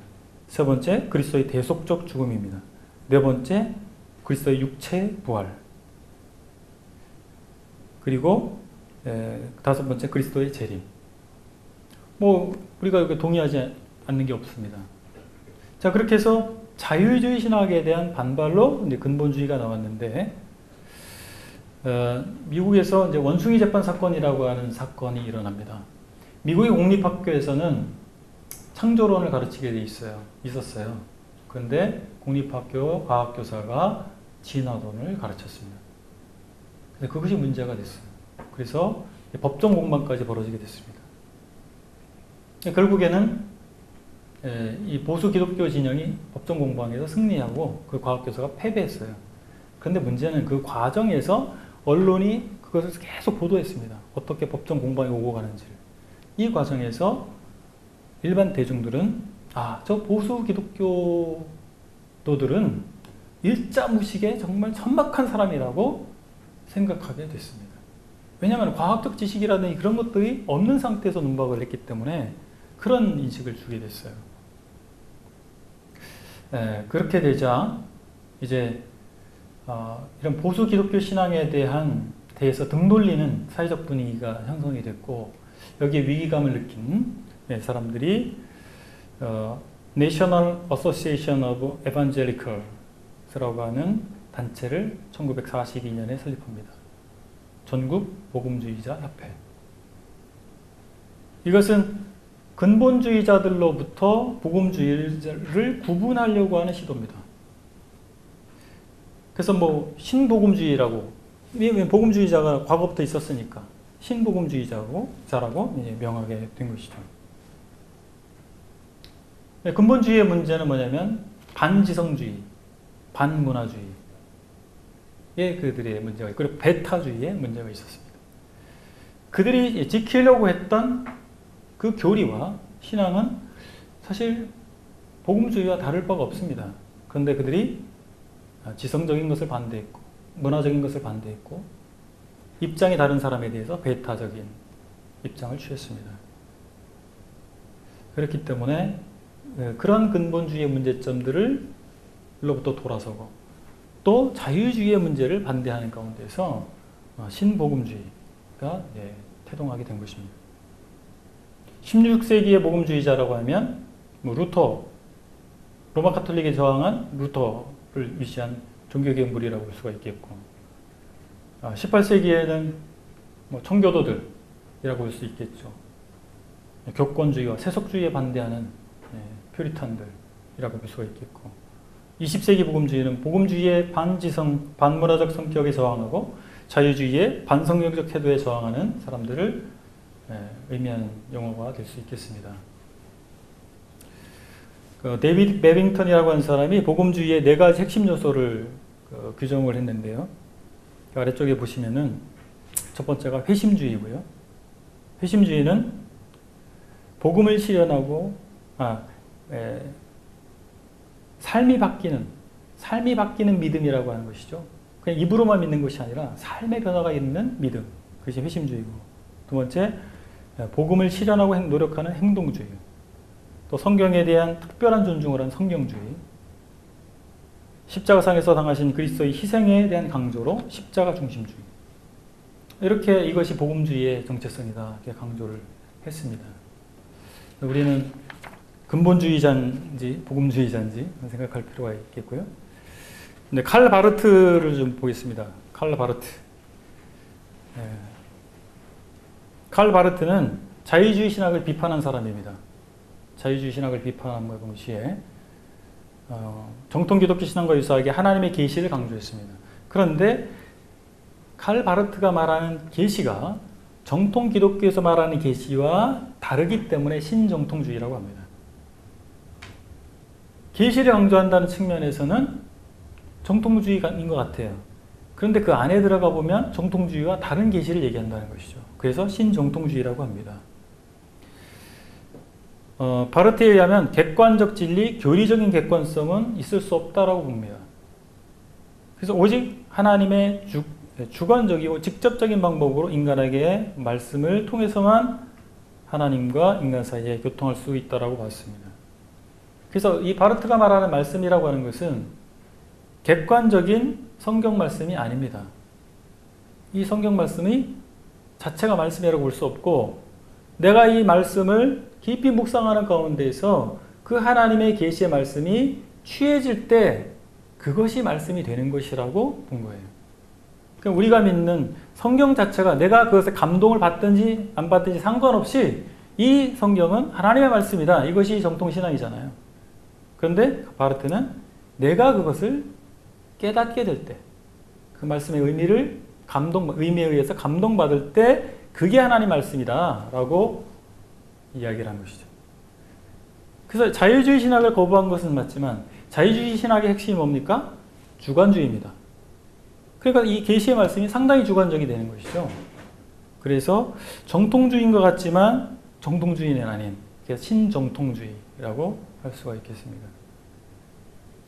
세 번째, 그리스도의 대속적 죽음입니다. 네 번째, 그리스도의 육체 부활. 그리고 다섯 번째, 그리스도의 재림. 우리가 여기 동의하지 않는 게 없습니다. 자, 그렇게 해서 자유주의 신학에 대한 반발로 이제 근본주의가 나왔는데, 미국에서 이제 원숭이 재판 사건이라고 하는 사건이 일어납니다. 미국의 공립학교에서는 창조론을 가르치게 돼 있었어요. 그런데 공립학교 과학교사가 진화론을 가르쳤습니다. 근데 그것이 문제가 됐어요. 그래서 법정 공방까지 벌어지게 됐습니다. 결국에는 이 보수 기독교 진영이 법정 공방에서 승리하고 그 과학교사가 패배했어요. 그런데 문제는 그 과정에서 언론이 그것을 계속 보도했습니다. 어떻게 법정 공방에 오고 가는지를. 이 과정에서 일반 대중들은 저 보수 기독교도들은 일자무식의 정말 천박한 사람이라고 생각하게 됐습니다. 왜냐하면 과학적 지식이라든지 그런 것들이 없는 상태에서 논박을 했기 때문에 그런 인식을 주게 됐어요. 그렇게 되자 이제 이런 보수 기독교 신앙에 대해서 등 돌리는 사회적 분위기가 형성이 됐고 여기에 위기감을 느낀 사람들이 National Association of Evangelicals라고 하는 단체를 1942년에 설립합니다. 전국 복음주의자 협회. 이것은 근본주의자들로부터 복음주의를 구분하려고 하는 시도입니다. 그래서 뭐 신복음주의라고, 복음주의자가 과거부터 있었으니까 신복음주의자라고 이제 명하게 된 것이죠. 근본주의의 문제는 뭐냐면 반지성주의, 반문화주의 그들의 문제가 있고, 그리고 베타주의의 문제가 있었습니다. 그들이 지키려고 했던 그 교리와 신앙은 사실 복음주의와 다를 바가 없습니다. 그런데 그들이 지성적인 것을 반대했고, 문화적인 것을 반대했고, 입장이 다른 사람에 대해서 베타적인 입장을 취했습니다. 그렇기 때문에 그런 근본주의의 문제점들로부터 돌아서고, 또 자유주의의 문제를 반대하는 가운데서 신복음주의가 태동하게 된 것입니다. 16세기의 복음주의자라고 하면 루터, 로마 카톨릭에 저항한 루터를 위시한 종교개혁 무리라고 볼 수가 있겠고, 18세기에는 청교도들이라고 볼 수 있겠죠. 교권주의와 세속주의에 반대하는 퓨리탄들이라고 볼 수가 있겠고, 20세기 복음주의는 복음주의의 반지성, 반문화적 성격에 저항하고 자유주의의 반성경적 태도에 저항하는 사람들을 의미하는 용어가 될 수 있겠습니다. 데이비드 베빙턴이라고 하는 사람이 복음주의의 4가지 핵심 요소를 규정을 했는데요. 아래쪽에 보시면은 첫 번째가 회심주의고요. 회심주의는 복음을 실현하고 삶이 바뀌는 믿음이라고 하는 것이죠. 그냥 입으로만 믿는 것이 아니라 삶의 변화가 있는 믿음, 그것이 회심주의고, 두 번째 복음을 실현하고 노력하는 행동주의, 또 성경에 대한 특별한 존중을 하는 성경주의, 십자가상에서 당하신 그리스도의 희생에 대한 강조로 십자가 중심주의, 이렇게 이것이 복음주의의 정체성이다 이렇게 강조를 했습니다. 우리는 근본주의자인지 복음주의자인지 생각할 필요가 있겠고요. 근데 칼 바르트를 좀 보겠습니다. 칼 바르트. 칼 바르트는 자유주의 신학을 비판한 사람입니다. 자유주의 신학을 비판함과 동시에 정통 기독교 신앙과 유사하게 하나님의 계시를 강조했습니다. 그런데 칼 바르트가 말하는 계시가 정통 기독교에서 말하는 계시와 다르기 때문에 신정통주의라고 합니다. 계시를 강조한다는 측면에서는 정통주의인 것 같아요. 그런데 그 안에 들어가 보면 정통주의와 다른 계시를 얘기한다는 것이죠. 그래서 신정통주의라고 합니다. 바르트에 의하면 객관적 진리, 교리적인 객관성은 있을 수 없다라고 봅니다. 그래서 오직 하나님의 주관적이고 직접적인 방법으로 인간에게 말씀을 통해서만 하나님과 인간 사이에 교통할 수 있다라고 봤습니다. 그래서 이 바르트가 말하는 말씀이라고 하는 것은 객관적인 성경 말씀이 아닙니다. 이 성경 말씀이 자체가 말씀이라고 볼 수 없고, 내가 이 말씀을 깊이 묵상하는 가운데에서 그 하나님의 계시의 말씀이 취해질 때 그것이 말씀이 되는 것이라고 본 거예요. 그러니까 우리가 믿는 성경 자체가 내가 그것에 감동을 받든지 안 받든지 상관없이 이 성경은 하나님의 말씀이다. 이것이 정통신앙이잖아요. 그런데 바르트는 내가 그것을 깨닫게 될 때, 그 말씀의 의미에 의해서 감동받을 때 그게 하나님 말씀이다 라고 이야기를 한 것이죠. 그래서 자유주의 신학을 거부한 것은 맞지만 자유주의 신학의 핵심이 뭡니까? 주관주의입니다. 그러니까 이 계시의 말씀이 상당히 주관적이 되는 것이죠. 그래서 정통주의인 것 같지만 정통주의는 아닌, 그래서 신정통주의라고 할 수가 있겠습니다.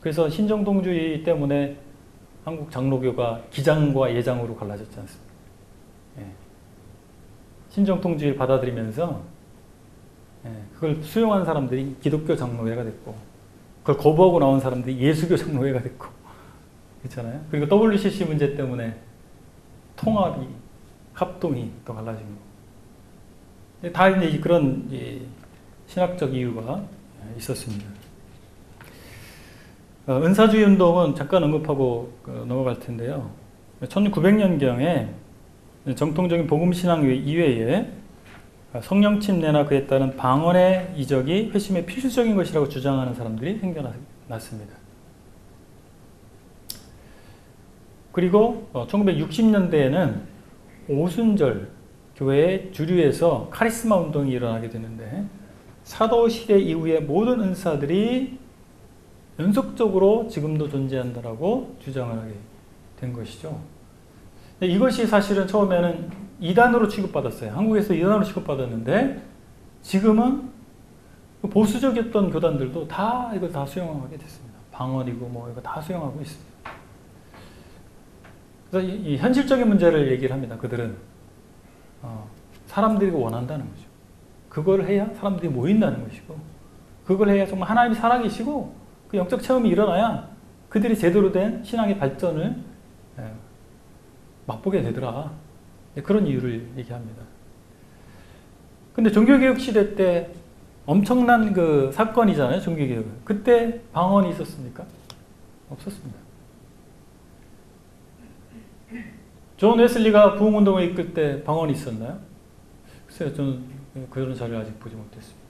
그래서 신정통주의 때문에 한국 장로교가 기장과 예장으로 갈라졌지 않습니까? 신정통주의를 받아들이면서 그걸 수용한 사람들이 기독교 장로회가 됐고, 그걸 거부하고 나온 사람들이 예수교 장로회가 됐고, 그렇잖아요. 그리고 WCC 문제 때문에 통합이, 합동이 또 갈라진 거. 다 이제 그런 신학적 이유가 있었습니다. 은사주의 운동은 잠깐 언급하고 넘어갈 텐데요. 1900년경에 정통적인 복음신앙 이외에 성령 침례나 그에 따른 방언의 이적이 회심의 필수적인 것이라고 주장하는 사람들이 생겨났습니다. 그리고 1960년대에는 오순절 교회의 주류에서 카리스마 운동이 일어나게 되는데 사도시대 이후의 모든 은사들이 연속적으로 지금도 존재한다라고 주장을 하게 된 것이죠. 이것이 사실은 처음에는 이단으로 취급받았어요. 한국에서 이단으로 취급받았는데 지금은 보수적이었던 교단들도 다 이거 다 수용하게 됐습니다. 방언이고 뭐 이거 다 수용하고 있습니다. 그래서 이 현실적인 문제를 얘기를 합니다. 그들은 사람들이 원한다는 거죠. 그걸 해야 사람들이 모인다는 것이고 그걸 해야 정말 하나님이 살아계시고 그 영적 체험이 일어나야 그들이 제대로 된 신앙의 발전을 맛보게 되더라. 그런 이유를 얘기합니다. 근데 종교개혁 시대 때 엄청난 그 사건이잖아요. 종교개혁. 그때 방언이 있었습니까? 없었습니다. 존 웨슬리가 부흥운동을 이끌 때 방언이 있었나요? 글쎄요. 저는 그런 자료를 아직 보지 못했습니다.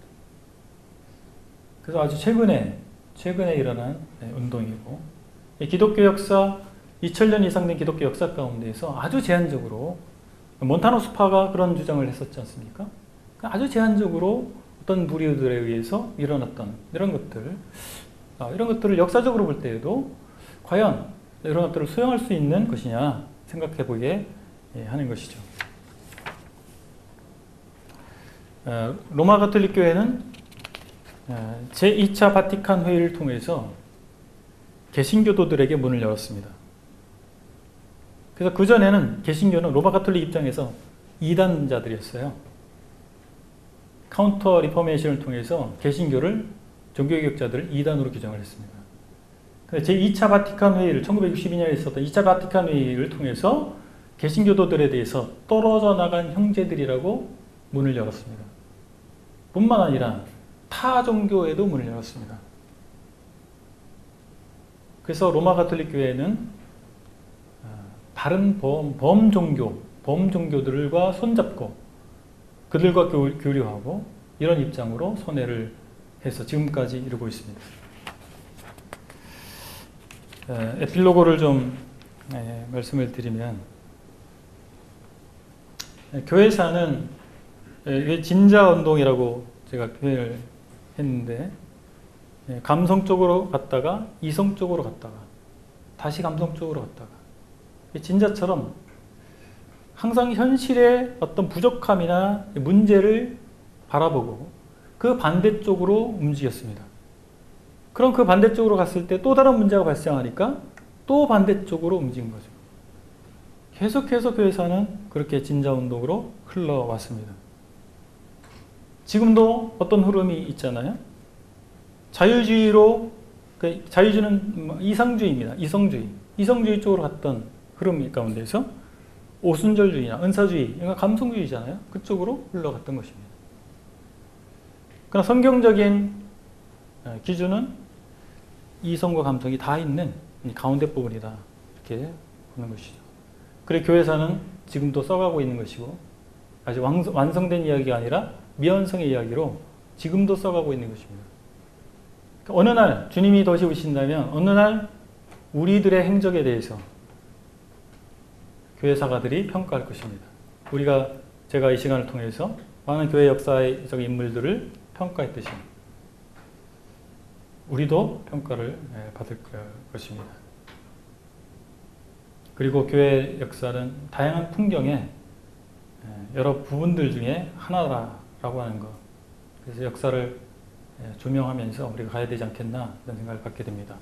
그래서 아주 최근에 일어난 운동이고 기독교 역사 2000년 이상 된 기독교 역사 가운데에서 아주 제한적으로 몬타노스파가 그런 주장을 했었지 않습니까? 아주 제한적으로 어떤 무리들에 의해서 일어났던 이런 것들을 역사적으로 볼 때에도 과연 이런 것들을 수용할 수 있는 것이냐 생각해 보게 하는 것이죠. 로마 가톨릭 교회는 제2차 바티칸 회의를 통해서 개신교도들에게 문을 열었습니다. 그래서 그전에는 개신교는 로마 가톨릭 입장에서 이단자들이었어요. 카운터 리포메이션을 통해서 개신교를 종교개혁자들을 이단으로 규정을 했습니다. 제2차 바티칸 회의를 1962년에 있었던 2차 바티칸 회의를 통해서 개신교도들에 대해서 떨어져 나간 형제들이라고 문을 열었습니다. 뿐만 아니라 타 종교에도 문을 열었습니다. 그래서 로마 가톨릭 교회는 다른 범종교들과 손잡고 그들과 교류하고 이런 입장으로 선회를 해서 지금까지 이루고 있습니다. 에필로그를 좀 말씀을 드리면 교회사는 진자운동이라고 제가 표현을 했는데 감성 쪽으로 갔다가 이성 쪽으로 갔다가 다시 감성 쪽으로 갔다가 진자처럼 항상 현실의 어떤 부족함이나 문제를 바라보고 그 반대쪽으로 움직였습니다. 그럼 그 반대쪽으로 갔을 때 또 다른 문제가 발생하니까 또 반대쪽으로 움직인 거죠. 계속해서 교회사는 그렇게 진자운동으로 흘러왔습니다. 지금도 어떤 흐름이 있잖아요. 자유주의는 이상주의입니다. 이성주의 쪽으로 갔던 흐름 가운데서 오순절주의나 은사주의, 그러니까 감성주의잖아요. 그쪽으로 흘러갔던 것입니다. 그러나 성경적인 기준은 이성과 감성이 다 있는 가운데 부분이다. 이렇게 보는 것이죠. 그래 교회사는 지금도 써가고 있는 것이고 아직 완성된 이야기가 아니라 미완성의 이야기로 지금도 써가고 있는 것입니다. 그러니까 어느 날 주님이 다시 오신다면 어느 날 우리들의 행적에 대해서 교회사가들이 평가할 것입니다. 제가 이 시간을 통해서 많은 교회 역사적 인물들을 평가했듯이 우리도 평가를 받을 것입니다. 그리고 교회 역사는 다양한 풍경의 여러 부분들 중에 하나라고 하는 것. 그래서 역사를 조명하면서 우리가 가야 되지 않겠나 이런 생각을 갖게 됩니다.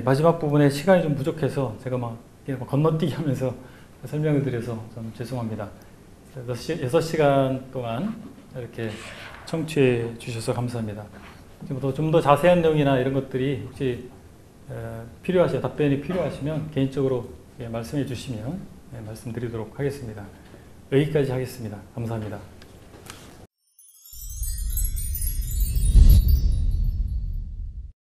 마지막 부분에 시간이 좀 부족해서 제가 막 건너뛰기 하면서 설명을 드려서 좀 죄송합니다. 6시간 동안 이렇게 청취해 주셔서 감사합니다. 좀 더 자세한 내용이나 이런 것들이 혹시 답변이 필요하시면 개인적으로 말씀해 주시면 말씀드리도록 하겠습니다. 여기까지 하겠습니다. 감사합니다.